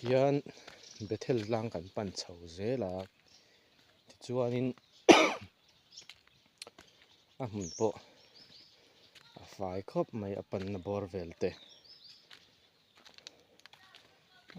hian Bethel lang kan pan chho zela chuanin a hmun pawh a fai khawp mai a pan na bor velte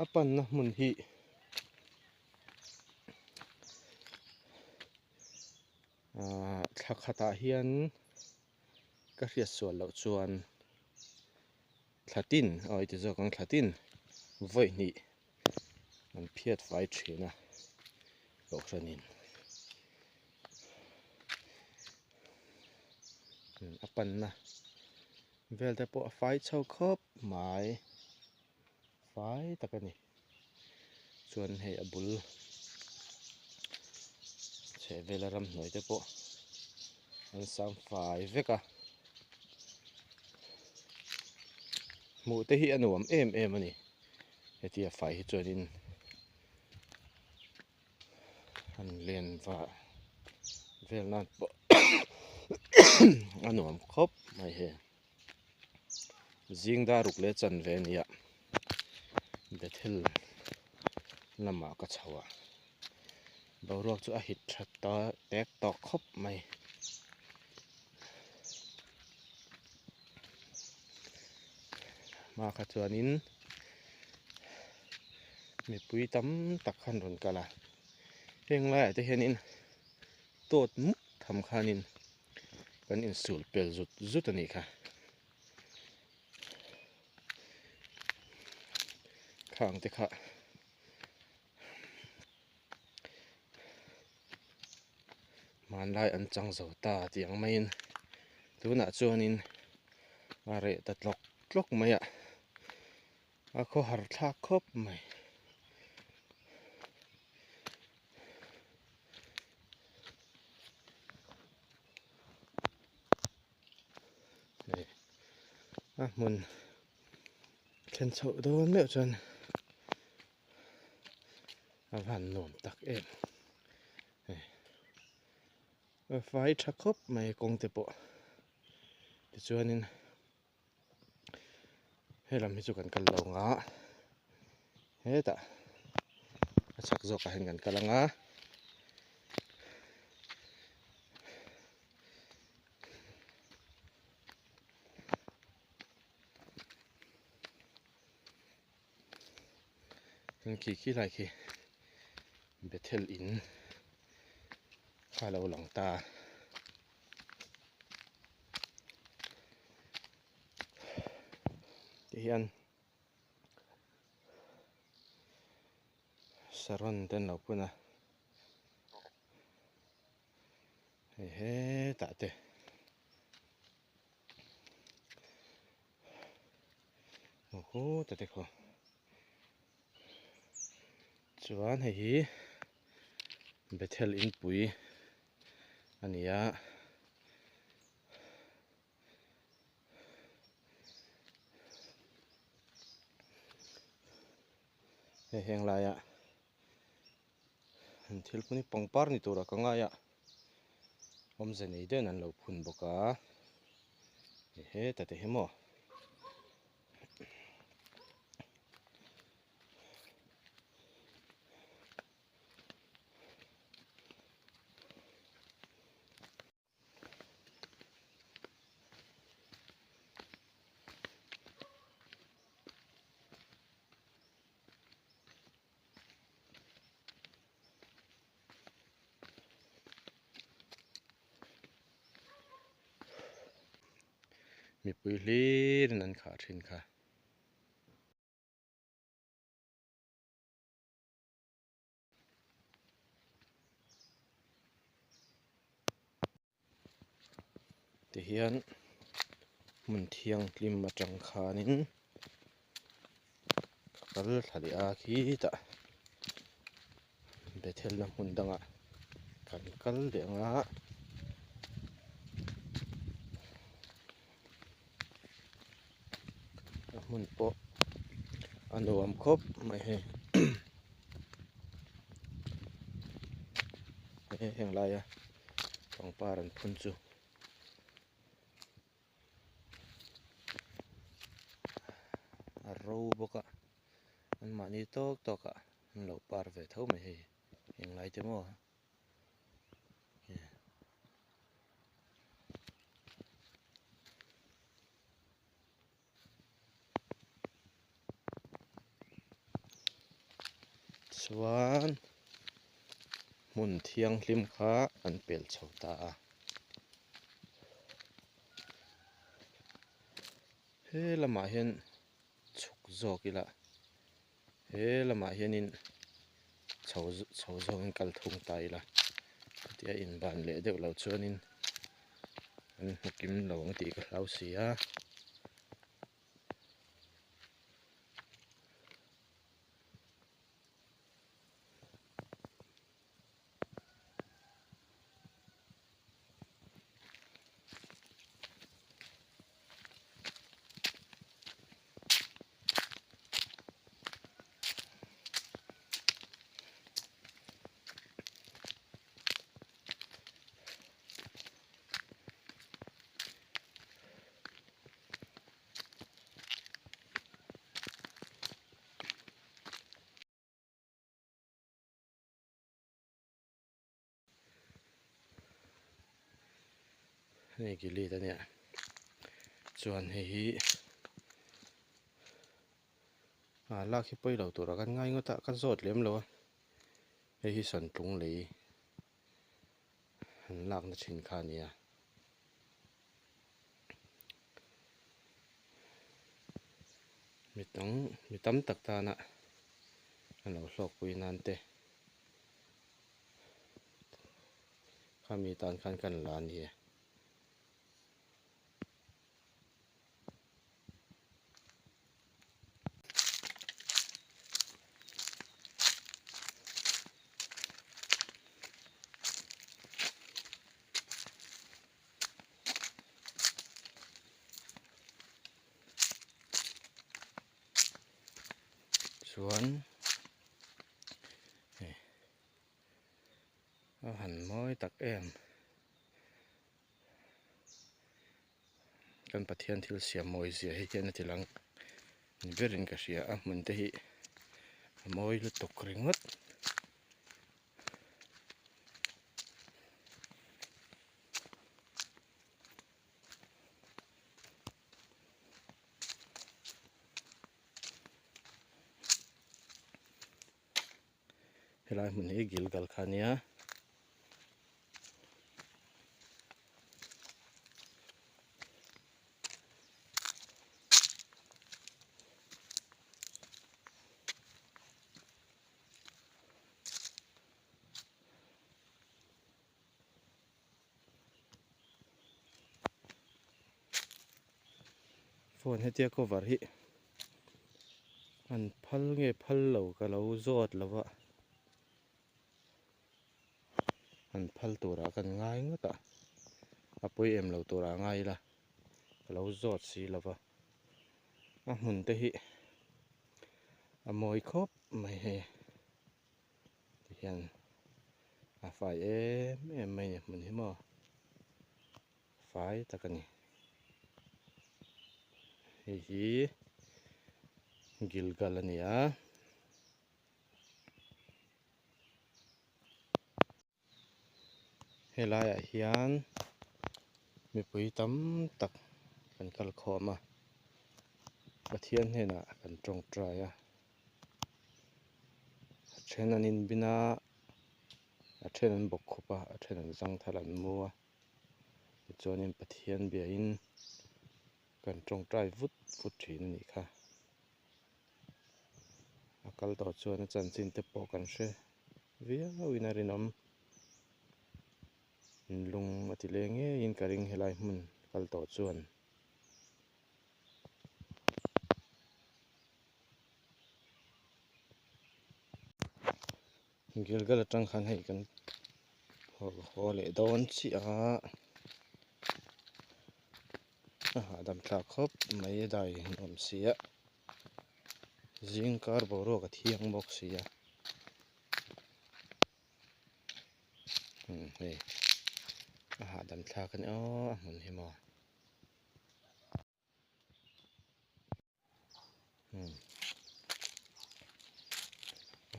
a pan na hmun hi thla khatah hian ka hriat sual lo chuan thlatin ti zawk ang thlatin voi hnih an phiat fai thina bohranin a pan na velte pawh a fai chho khawp mai fai takani chuan hei a bul chhehvel a ram hnuai te pawh an sam fai veka hmuh te hi a nuam em em ani heti a fai hi chuanin an len va vel nan pawh a nuam khawp mai he zingdaruk le chanve nia Bethel lama ka chhowa boruak chu a hit that ta tek tok khawp mai ma kha chuanin mipui tam tak khan ron kala heng lai te hianin tot muk tham khanin kan in sul pel zut zut ani kha khang te kha man lai an chang zo ta tiang main tuna chuanin a re ta tlok tlok mai a kho har thla khawp mai a hmun khen chho dawn meuh chuan a van nuam tak em a fai tha khawp mai kawng te pawh tichuanin helam hi chu kan kal lo nga hetah a chhak zawk a hen kan kalanga kan khi lai khi Bethel in kha lo lang ta ti hian saron ten lo puna he ta te โอ้โหแต่เด็กเขาจวนให้เบเทลอินปุ๋ยอันนี้แห้งลายทิลปุ่นปองปาร์นี่ตัวละก็ง่ายอมเจนี่เดินนั่นเราพุ่นบกแต่เห็นมั้ยมีปุ๋ยลีนั่นขาดทิ้งค่ะที่เฮียนมันเที่ยงกลิมมาจังขานินกัลทะเลขี้ตะเบเทลน้ำหุ่นดังกันกัลเดียงมันโปอันโดมครบไม่ให้แห่งไรของปารันพุ่นจูรู้บกอันมานี่ตกมันเหล่าปาร์เวทเท่าไม่ให้แห่งไรจะมั่วสวนมุนเที่ยงริมขาอันเปลี่ยนเฉาตาเฮ้ละมาเห็นฉุกโจกิละเฮ้ละมาเห็นอินเฉาโจกันกัลทุงไตละที่อินบานเละเด็กเราชวนอินอันกิมเราบางทีก็เราเสียนี่กิลีตัวเนี่ยส่วนให้ลากขี้ไปเราตัวเรากันง่ายก็ตะกันสดเลี้ยมเราให้สันตุงเลยลากนัดชินคานี่มีตั้มตักตานะเราสอกปุยนันเตข้ามีตานคันกันลานนี่สวนหันม้อยตักแอมกันปะเทียนที่เสียมอยเสียให้เจนที่หลังนี่เบรินก็เสียมันจะให้มอยลุตกเริงวัดเวลามันให้กิลกัลขานี่ฝนให้เตี้ยก็วาร์ฮิ อันพัลเงพัลเหล่าก็เราจอดแล้ววะอันพัลตัวรากันง่ายงะตะอาปุยเหล่าตัวราง่ายละเราจอดสีแล้ววะหุ่นเตหิมอยครบไม่ให้เห็นฝ่ายไม่เนี่ยมันเห็นมั้ยฝ่ายตะกันนี่กิลกัลนี่เฮลายเฮียนมีปุยตั้มตักกันกัลคอมาปะเทียนเห็นกันตรงใจเช่นนั้นบินาเช่นนั้นบกขบเช่นนั้นจังทะลันมัวจอนินปะเทียนเบียอินกันตรงใจฟุดถีนนี่ค่ะกัลต่อจวนจันสินเตปกันเชวินารินอมลุงอติเลงอินกริงเฮลัยมุนกัลต่อจวนกิลกัลจังขันให้กันโหเลดอนสิดำทาครบไม่ได้นมเสียจิงการบรอกเทียงบอกเสียเฮ้ดำทากันมันเห็นมั้ย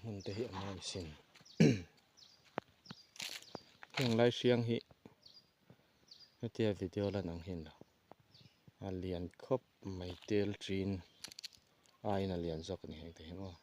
มันเตะไม่สินยังไล่เสียงฮิเตียวิดีโอแล้วนังเห็นแล้วเรียนครบไม่เตลจีนน่ะเรียนจบนี่เห็นมั้ย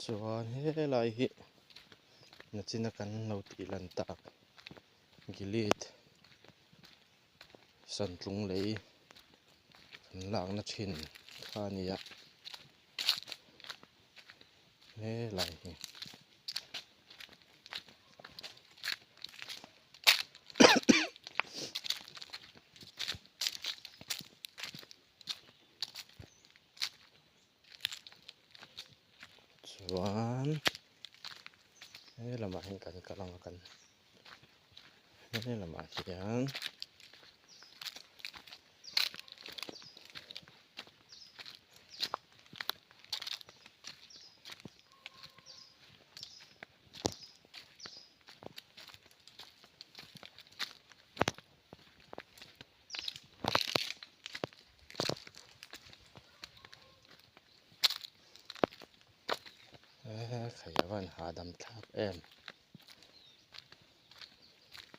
จวนเฮลายฮินัจินักันเราตีลันตากกิเลสสันตุงเลยหลังนัชินข้านี้เฮลายฮิจวนละมาเห็นกันกำลังกันละมาเขียนขยันหาดำทับ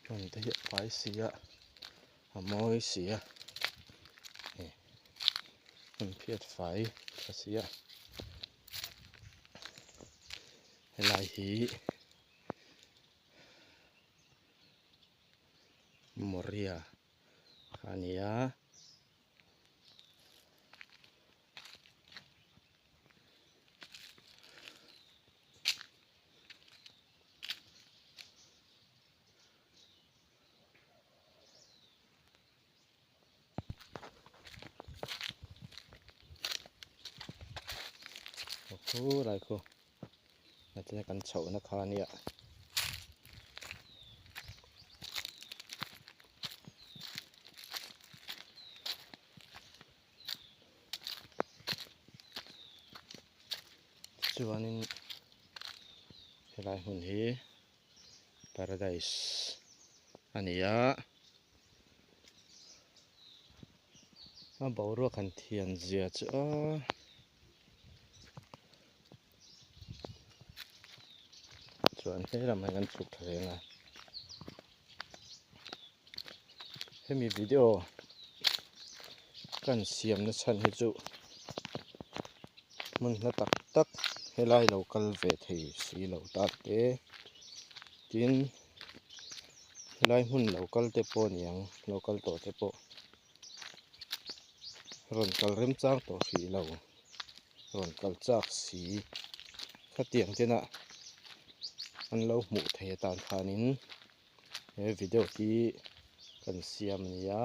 มันจะไฟเสียมอยเสียมันเพียดไฟเสียลายหีมอริอาคานียอะไรก็น่าจะกันเฉานะคะเนี่ย chuanin helai hun hi paradise ania a boru kan thian zia chu chuan he ram han chuk tharenga hemi video kan siam na chan hi chu mun na tak tak helai local ve thei si lo ta te tin helai hun local te po niang local to te po ron kal rem chang to fi lo ron kal chak si khatiang tena an lo mu thei tan khanin he video hi kan siam nia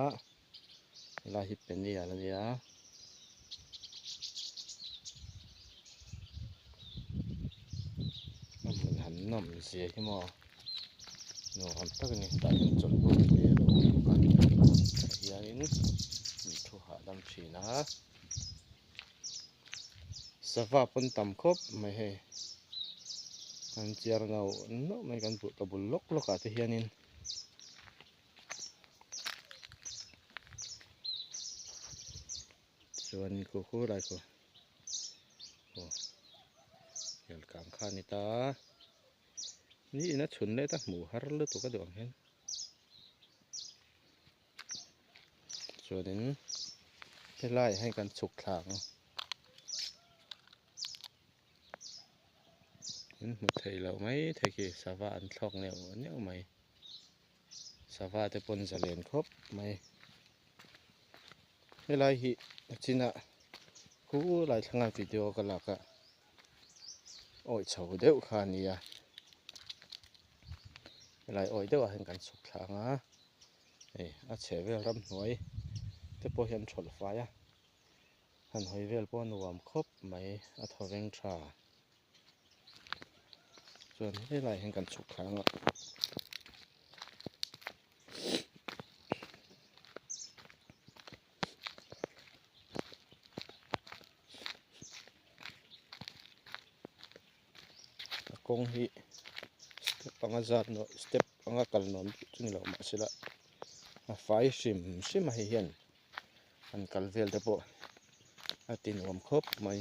la hi pen ni ala nia amun han nom zia hi mo no am tak ni ta hin chol bo le lo kan hianin mi thu ha dam thina sava pon tam khop mai he an chiar nau no mai kan bu tabul lok loka te hianin chuan ko ko rai ko hel kam kha ni ta ni ina chun le ta mu har le to ka dong hen chuanin helai hai kan chuk thlang mu thei lo mai thei ki sava an thlok neu mai sava te pon zalen khop mai helai hi china ku lai thanga video ka laka oi chho deuh kha nia helai oi deuh han kan chuk thlanga ei a chevel ram hnuai te po hian thol fai a han hoi vel pon nuam khop mai a thoveng tha chuan helai han kan chuk thlanga kong hi step anga zat no step anga kal nom chuni lo ma sila a fai sim hi hian an kal vel te po a tin om khop mai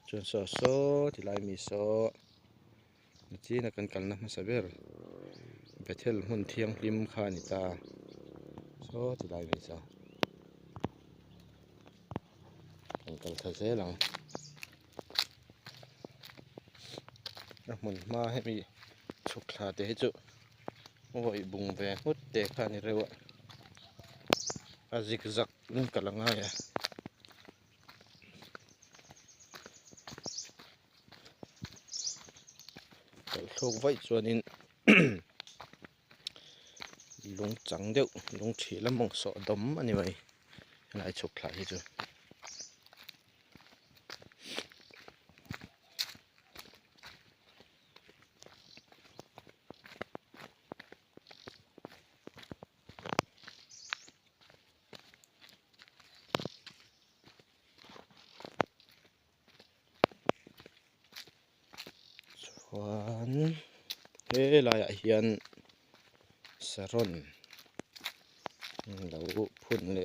chuan so ti lai mi so chi na kan kal na ma saber bethel hun thiang lim kha ni ta so ti lai mi so kal tha zelang mun ma he mi chuk thla te chu oi bung ve hut te kha ni rewa a zigzag nin kalanga ya kal thok vai chuanin lung chang deuh lung thi lamong so dom ani mai lai chuk thla hi chu chuan he lai a hian saron lo phun le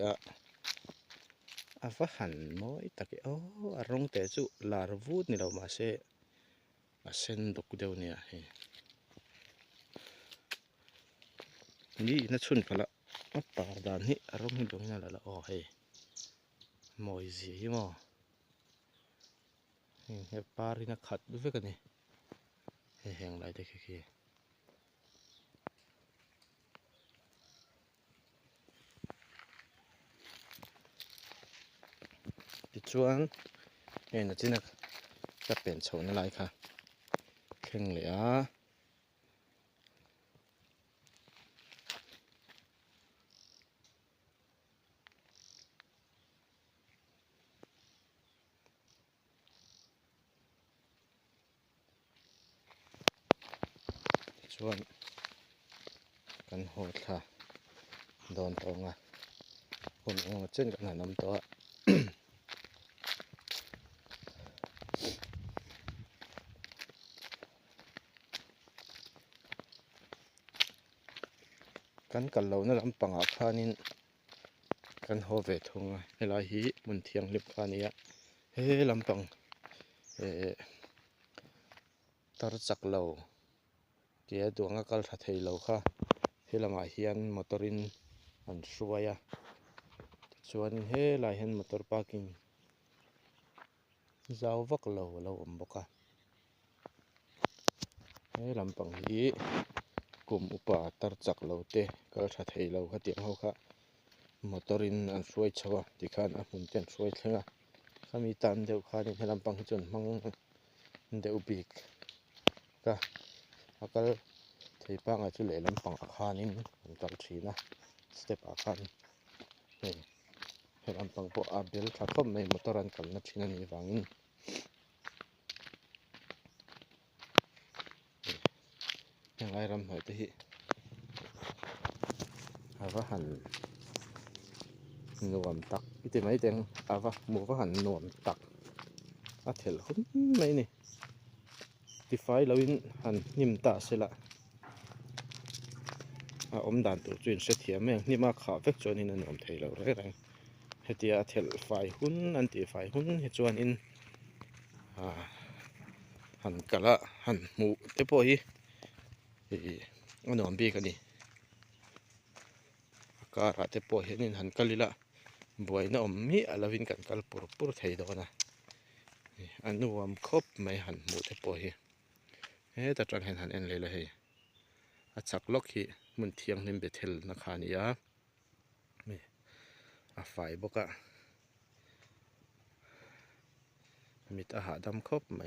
a va han moi taki a rong te chu lar vut ni lo ma se a sen dok deuh nia he ni na chun khala a par dan hi a rong hi dong na la o he moi zi hi mo he par ina khat du ve ka ni he heng lai te khi ti chuan he na china ka pen chho na lai kha kheng le a chuan kan ho thla don tonga คนเช่นกันน้ำตัวกันเรานั่นลำปังอาคานินกันโฮเวทงเฮลาฮีมุนเทียงลิบคานียเฮลำปังตรจักเราเกี่ยดวงกัลทัดเฮเราค่ะเฮลมาเฮียนมอเตอรินอันช่วยชวนเฮลาเฮียนมอเตอร์ปาร์กิ้งเจ้าวักเราบกะเฮลำปังฮีกลุ่มอุปาตรจักเราเตะกัลทัดเฮเราค่ะเตียงเขาค่ะมอเตอรินอันช่วยชัวที่ข้านอามุนเตียนช่วยเถอะข้ามีตันเดียวข้านี่ให้ลำปังจนมังเดียวบีกก็อาการที่ปังอาจจะเหลือลำปังอาคารนี่มันกัลชีนะสเต็ปอาคารนี่ให้ลำปังพวกอาเบลถ้าเขาไม่มอเตอร์รันกัลนัดชินันนี่ฟังอินยังไงรำหอยที่หาว่าหันนวมตักอีเต็มไม่เต็งว่าหมูว่าหันนวมตักอาเถลหุ่นไม่นี่ที่ไฟเราอินหันนิ่มตาเสละอมด่านตัวจุนเสียเทียมเองนี่มาขาเฟกจวนอินนวมเทเราแรงเฮตีอาเถลไฟหุ่นอันตีไฟหุ่นเฮจวนอินหันกะละหันหมูเตปอยอันนวมบีกันนี่การะเตปอยนี่หันกะลิละบวยน่อมมีอะไรวินกันกัลปุรไทยดอกนะอันนวมครบไม่หันหมูเตปอยแต่ตอนเห็นหันเอ็นเลยละเฮอาจักล็อกฮีมันเทียงนิมเบเทลนะคานี่ไฟบกะมีตาหาดำครบไหม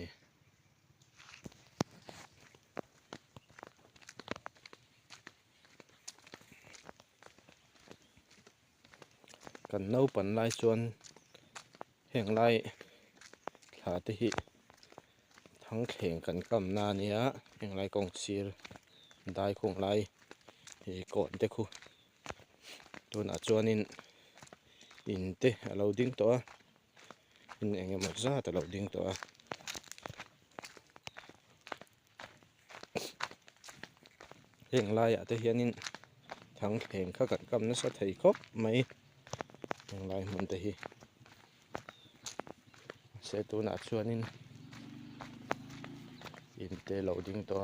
กันเน่าปันลายส่วนแห่งลายขาที่ทั้งแข่งกันกำนาเนี่ยแห่งลายกองเชียร์ได้คงลายก่อนเด็กคู่ตัวน่าจวนอินเตะเราดิ้งตัวอินเองก็มาซาแต่เราดิ้งตัวแห่งลายอาจจะเห็นทั้งแข่งข้ากันกำนั่นสัตย์ครบไหมแห่งลายมันแต่ฮีเสตัวน่าชวนอินเตะเราดิ้งตัว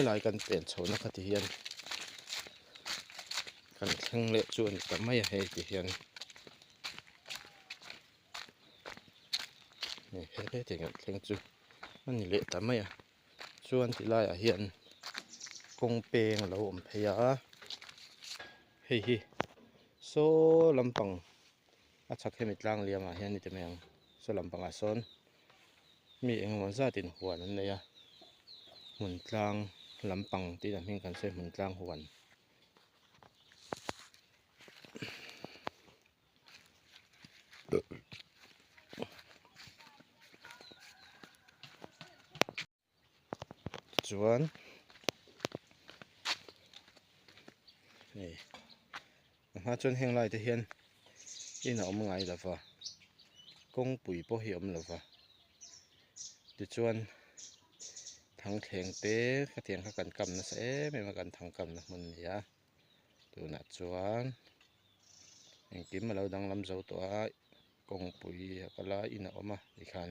หลายกันเปลี่ยนโฉนนักที่เฮียนกันแข่งเละชวนแต่ไม่ให้ที่เฮียนนี่เฮ้ถึงแข่งจูมันเละแต่ไม่ชวนที่ไล่เฮียนกงเปงเราอมพยาเฮ้โซลำปังอาชักให้มิตรางเลียมาเฮียนนี่จะไม่ยังโซลำปังอาซอนมีเองมันซาตินหัวนั่นเลยหมุนกลางลำปังที่ทำให้กันใช้หมุนกลางหัวจวนนี่มาจนแห้งไรจะเห็นอีหนอมไงล่ะฟ้ากงปุ๋ยพอเหี่ยมล่ะฟ้าดิจวนทั้งแข่งเตะกระเทียงข้ากันกำนะเสไม่มากันทางกำนะมันยาดูหนักจวนอย่างกินมาเราดังลำเสาตัวกงปุ๋ยก็ละอินออกมาอีกคัน